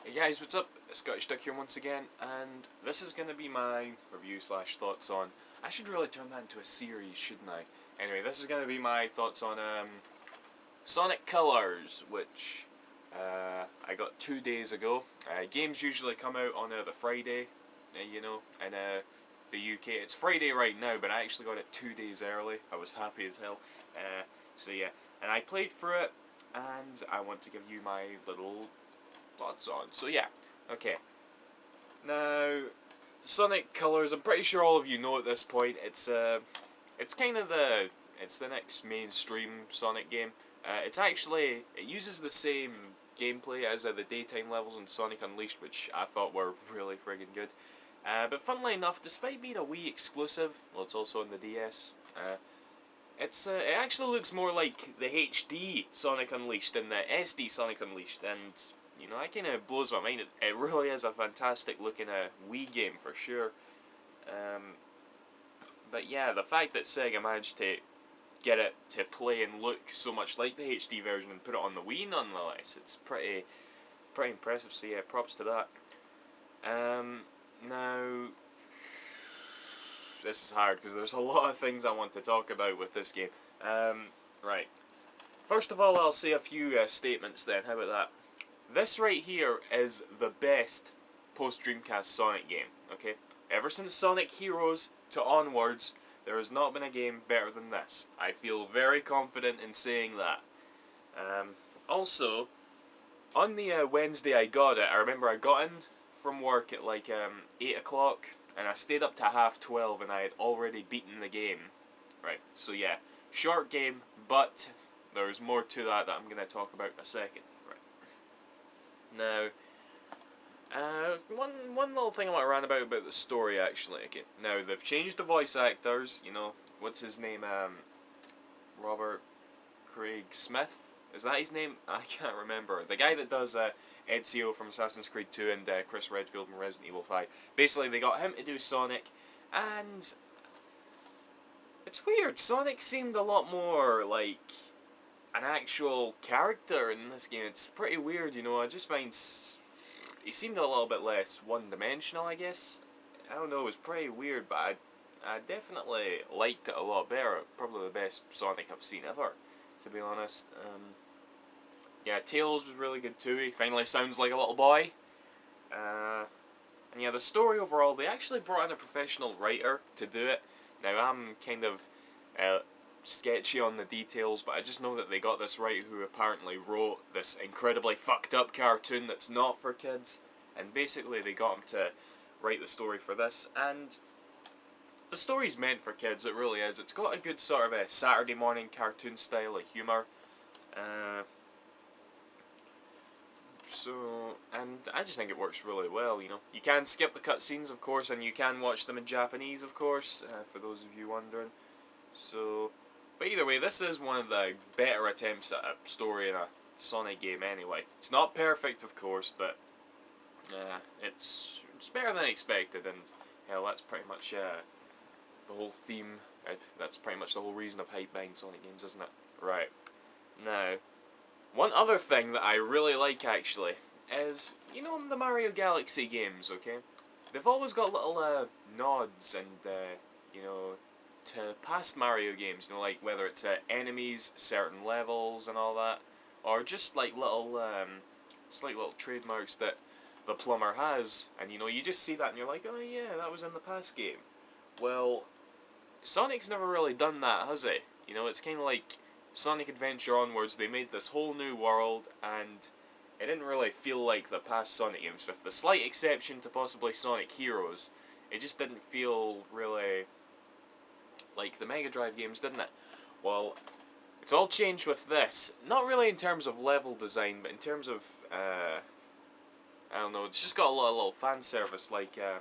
Hey guys, what's up? Scottish Duck here once again, and this is going to be my review slash thoughts on. I should really turn that into a series, shouldn't I? Anyway, this is going to be my thoughts on Sonic Colors, which I got 2 days ago. Games usually come out on the Friday, in the UK. It's Friday right now, but I actually got it 2 days early. I was happy as hell. So yeah, and I played through it, and I want to give you my little thoughts on. So yeah, okay. Now, Sonic Colors. I'm pretty sure all of you know at this point. It's kind of it's the next mainstream Sonic game. It uses the same gameplay as the daytime levels in Sonic Unleashed, which I thought were really friggin' good. But funnily enough, despite being a Wii exclusive, well, it's also on the DS. It actually looks more like the HD Sonic Unleashed than the SD Sonic Unleashed, and that kind of blows my mind. It really is a fantastic looking Wii game for sure. But yeah, the fact that Sega managed to get it to play and look so much like the HD version and put it on the Wii nonetheless, it's pretty impressive. So yeah, props to that. Now, this is hard because there's a lot of things I want to talk about with this game. Right. First of all, I'll say a few statements then. How about that? This right here is the best post-Dreamcast Sonic game, okay? Ever since Sonic Heroes to onwards, there has not been a game better than this. I feel very confident in saying that. Also, on the Wednesday I got it, I remember I got in from work at like 8 o'clock, and I stayed up to 12:30, and I had already beaten the game. Right, so yeah, short game, but there's more to that I'm going to talk about in a second. Right. Now, one little thing I want to rant about the story actually. Okay, now they've changed the voice actors. What's his name? Robert Craig Smith. Is that his name? I can't remember. The guy that does Ezio from Assassin's Creed 2 and Chris Redfield from Resident Evil 5. Basically, they got him to do Sonic, and it's weird. Sonic seemed a lot more like an actual character in this game. It's pretty weird, I just find he seemed a little bit less one-dimensional, I guess. I don't know, it was pretty weird, but I definitely liked it a lot better. Probably the best Sonic I've seen ever, to be honest. Yeah, Tails was really good too. He finally sounds like a little boy. And yeah, the story overall, they actually brought in a professional writer to do it. Now, I'm kind of sketchy on the details, but I just know that they got this writer who apparently wrote this incredibly fucked up cartoon that's not for kids, and basically they got him to write the story for this, and the story's meant for kids, it really is. It's got a good sort of a Saturday morning cartoon style of humour. And I just think it works really well, You can skip the cutscenes, of course, and you can watch them in Japanese, of course, for those of you wondering. So, but either way, this is one of the better attempts at a story in a Sonic game anyway. It's not perfect, of course, but it's better than expected, and hell, that's pretty much the whole theme. That's pretty much the whole reason of hype buying Sonic games, isn't it? Right. Now, one other thing that I really like, actually, is, the Mario Galaxy games, okay? They've always got little nods and, to past Mario games, like whether it's enemies, certain levels and all that, or just like little trademarks that the plumber has, and you just see that and you're like, oh yeah, that was in the past game. Well, Sonic's never really done that, has he? It's kind of like Sonic Adventure onwards, they made this whole new world, and it didn't really feel like the past Sonic games, with the slight exception to possibly Sonic Heroes. It just didn't feel really like the Mega Drive games, didn't it? Well, it's all changed with this. Not really in terms of level design, but in terms of, I don't know, it's just got a lot of little fan service, like, the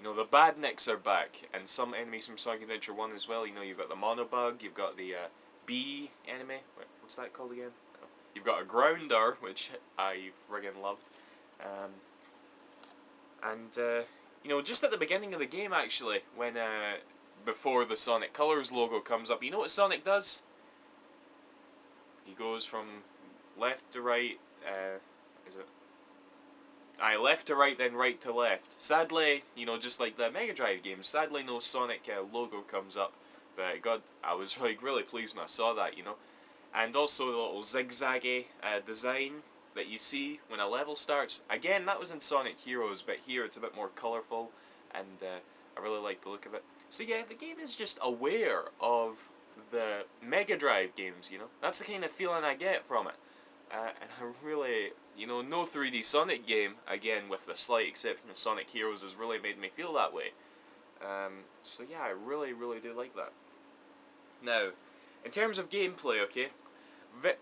Badniks are back, and some enemies from Sonic Adventure 1 as well. You've got the Monobug, you've got the bee enemy, what's that called again? You've got a Grounder, which I friggin' loved. Just at the beginning of the game, actually, when before the Sonic Colors logo comes up, you know what Sonic does? He goes from left to right. Is it? left to right, then right to left. Sadly, you know, just like the Mega Drive games, sadly no Sonic logo comes up. But God, I was like really pleased when I saw that, you know. And also the little zigzaggy design that you see when a level starts. Again, that was in Sonic Heroes, but here it's a bit more colourful, and I really like the look of it. So yeah, the game is just aware of the Mega Drive games, you know. That's the kind of feeling I get from it. And I really, you know, no 3D Sonic game, again, with the slight exception of Sonic Heroes, has really made me feel that way. So yeah, I really, really do like that. Now, in terms of gameplay, okay,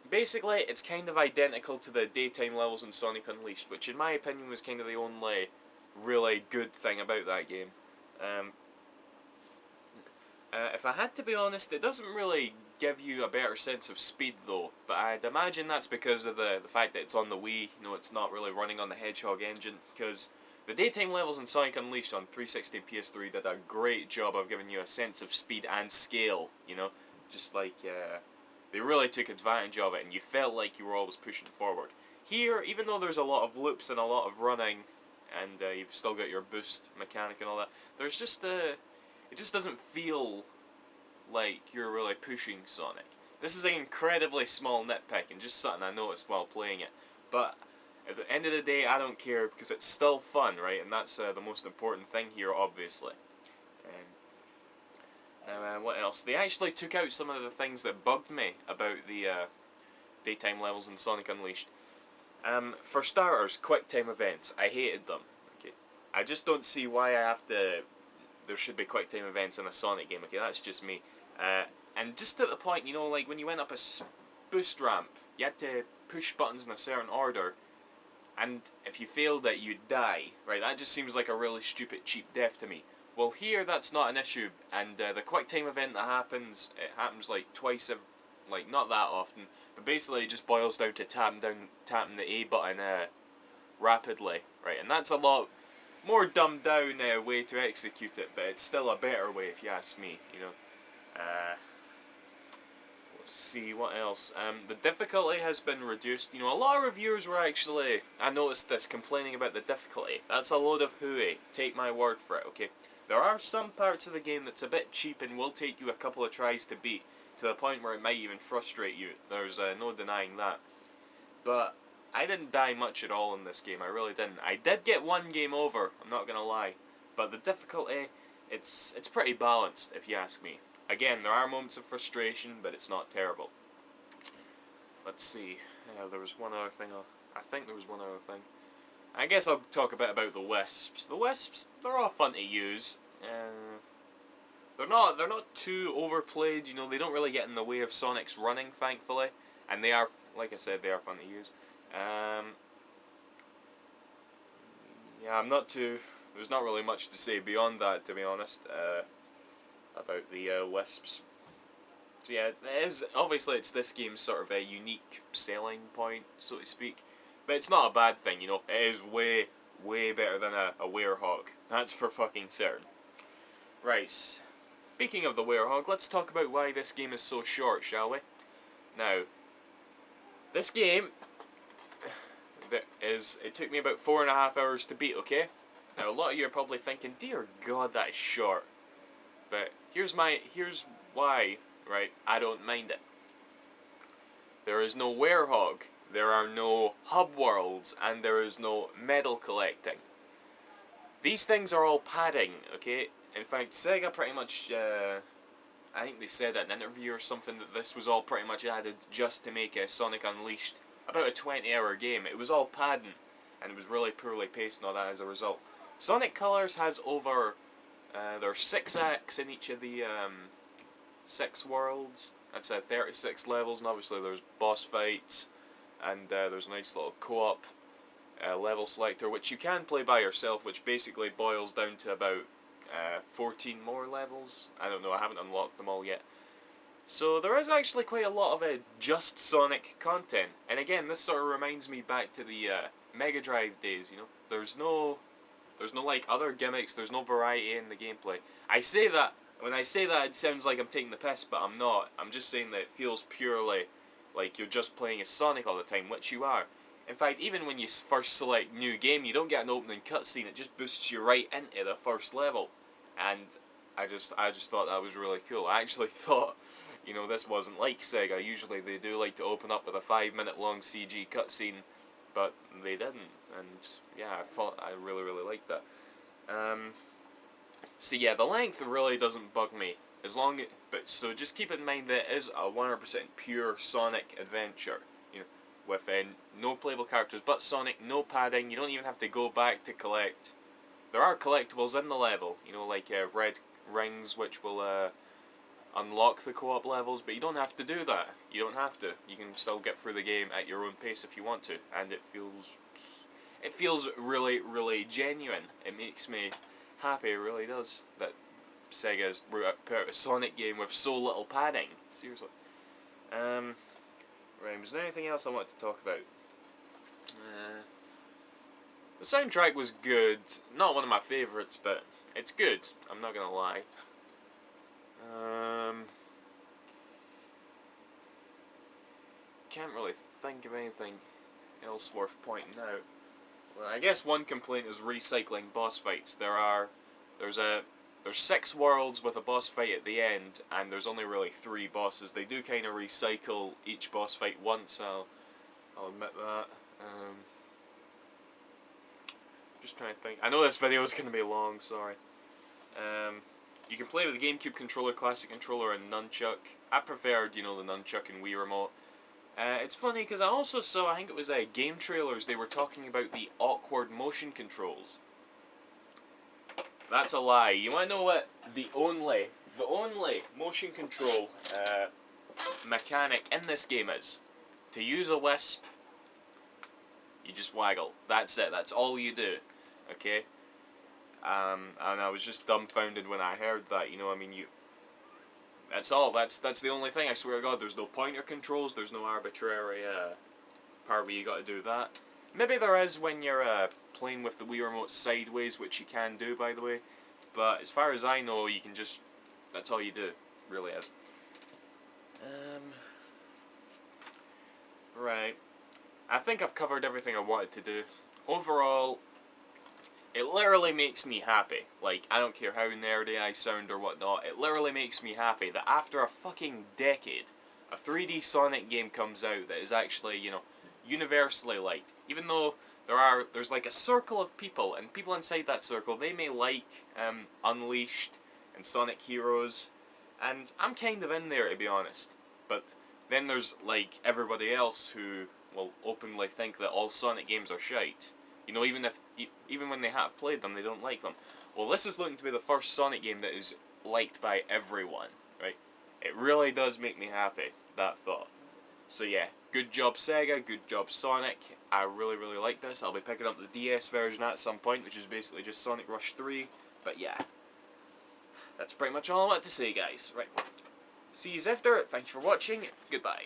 basically it's kind of identical to the daytime levels in Sonic Unleashed, which in my opinion was kind of the only really good thing about that game. Um, if I had to be honest, it doesn't really give you a better sense of speed though, but I'd imagine that's because of the fact that it's on the Wii, you know, it's not really running on the Hedgehog engine, because the daytime levels in Sonic Unleashed on 360 and PS3 did a great job of giving you a sense of speed and scale, you know, just like, they really took advantage of it and you felt like you were always pushing forward. Here, even though there's a lot of loops and a lot of running, and you've still got your boost mechanic and all that, there's just it just doesn't feel like you're really pushing Sonic. This is an incredibly small nitpick and just something I noticed while playing it. But at the end of the day, I don't care because it's still fun, right? And that's the most important thing here, obviously. Now, what else? They actually took out some of the things that bugged me about the daytime levels in Sonic Unleashed. For starters, quick time events. I hated them. Okay, I just don't see why I have to. There should be quick time events in a Sonic game. Okay, that's just me. And just at the point, you know, like when you went up a boost ramp, you had to push buttons in a certain order, and if you failed it, you'd die. Right? That just seems like a really stupid, cheap death to me. Well, here that's not an issue, and the quick time event that happens, it happens like twice, like not that often, but basically it just boils down to tapping the A button rapidly, right? And that's a lot more dumbed down way to execute it, but it's still a better way if you ask me, you know. Let's see what else. The difficulty has been reduced. You know, a lot of reviewers were actually, I noticed this, complaining about the difficulty. That's a load of hooey. Take my word for it, okay? There are some parts of the game that's a bit cheap and will take you a couple of tries to beat, to the point where it might even frustrate you. There's no denying that. But I didn't die much at all in this game, I really didn't. I did get one game over, I'm not gonna lie. But the difficulty, it's pretty balanced, if you ask me. Again, there are moments of frustration, but it's not terrible. Let's see. There was one other thing. I think there was one other thing. I guess I'll talk a bit about the Wisps. The Wisps, they're all fun to use. They're not too overplayed. You know, they don't really get in the way of Sonic's running, thankfully, and they are, like I said, they are fun to use. Yeah, I'm not too. There's not really much to say beyond that, to be honest, about the Wisps. So yeah, it is, obviously it's this game's sort of a unique selling point, so to speak. But it's not a bad thing, you know. It is way, way better than a Werehog. That's for fucking certain. Right. Speaking of the Werehog, let's talk about why this game is so short, shall we? Now, this game it took me about 4.5 hours to beat, okay? Now, a lot of you are probably thinking, dear God, that is short. But here's why, right, I don't mind it. There is no Werehog, there are no hub worlds, and there is no medal collecting. These things are all padding, okay? In fact, Sega pretty much, I think they said in an interview or something that this was all pretty much added just to make Sonic Unleashed about a 20-hour game. It was all padding, and it was really poorly paced and all that as a result. Sonic Colors has over, there's 6 acts in each of the 6 worlds. That's 36 levels, and obviously there's boss fights, and there's a nice little co-op level selector, which you can play by yourself, which basically boils down to about 14 more levels. I don't know, I haven't unlocked them all yet. So there is actually quite a lot of just Sonic content, and again, this sort of reminds me back to the Mega Drive days. You know, there's no like other gimmicks. There's no variety in the gameplay. I say that when I say that, it sounds like I'm taking the piss, but I'm not. I'm just saying that it feels purely like you're just playing as Sonic all the time, which you are. In fact, even when you first select new game, you don't get an opening cutscene. It just boosts you right into the first level, and I just thought that was really cool. I actually thought, you know, this wasn't like Sega. Usually they do like to open up with a 5-minute long CG cutscene, but they didn't, and yeah, I really liked that. So yeah, the length really doesn't bug me as long as, but so just keep in mind that it is a 100% pure Sonic adventure, you know, with no playable characters but Sonic, no padding. You don't even have to go back to collect. There are collectibles in the level, you know, like red rings which will unlock the co-op levels, but you don't have to do that. You don't have to. You can still get through the game at your own pace if you want to, and it feels really genuine. It makes me happy, it really does, that Sega's put out a Sonic game with so little padding. Seriously. Right, was there anything else I wanted to talk about? The soundtrack was good. Not one of my favourites, but it's good. I'm not gonna lie. Can't really think of anything else worth pointing out. Well, I guess one complaint is recycling boss fights. There's 6 worlds with a boss fight at the end, and there's only really 3 bosses. They do kind of recycle each boss fight once. I'll admit that. Just trying to think. I know this video is going to be long. Sorry. You can play with the GameCube controller, classic controller, and nunchuck. I preferred, you know, the nunchuck and Wii remote. It's funny because I also saw, I think it was game trailers, they were talking about the awkward motion controls. That's a lie. You want to know what the only motion control mechanic in this game is? To use a Wisp, you just waggle. That's it. That's all you do. Okay? And I was just dumbfounded when I heard that. You know, I mean, that's all. That's the only thing. I swear to God, there's no pointer controls. There's no arbitrary part where you got to do that. Maybe there is when you're playing with the Wii remote sideways, which you can do, by the way. But as far as I know, you can just. That's all you do. Really is. Right. I think I've covered everything I wanted to do. Overall, it literally makes me happy. Like, I don't care how nerdy I sound or whatnot, it literally makes me happy that after a fucking decade, a 3D Sonic game comes out that is actually, you know, universally liked. Even though there's like a circle of people, and people inside that circle, they may like Unleashed and Sonic Heroes, and I'm kind of in there, to be honest. But then there's like everybody else who will openly think that all Sonic games are shite. You know, even when they have played them, they don't like them. Well, this is looking to be the first Sonic game that is liked by everyone, right? It really does make me happy, that thought. So yeah, good job Sega, good job Sonic. I really like this. I'll be picking up the DS version at some point, which is basically just Sonic Rush 3. But yeah, that's pretty much all I want to say, guys. Right, see you after. Thank you for watching. Goodbye.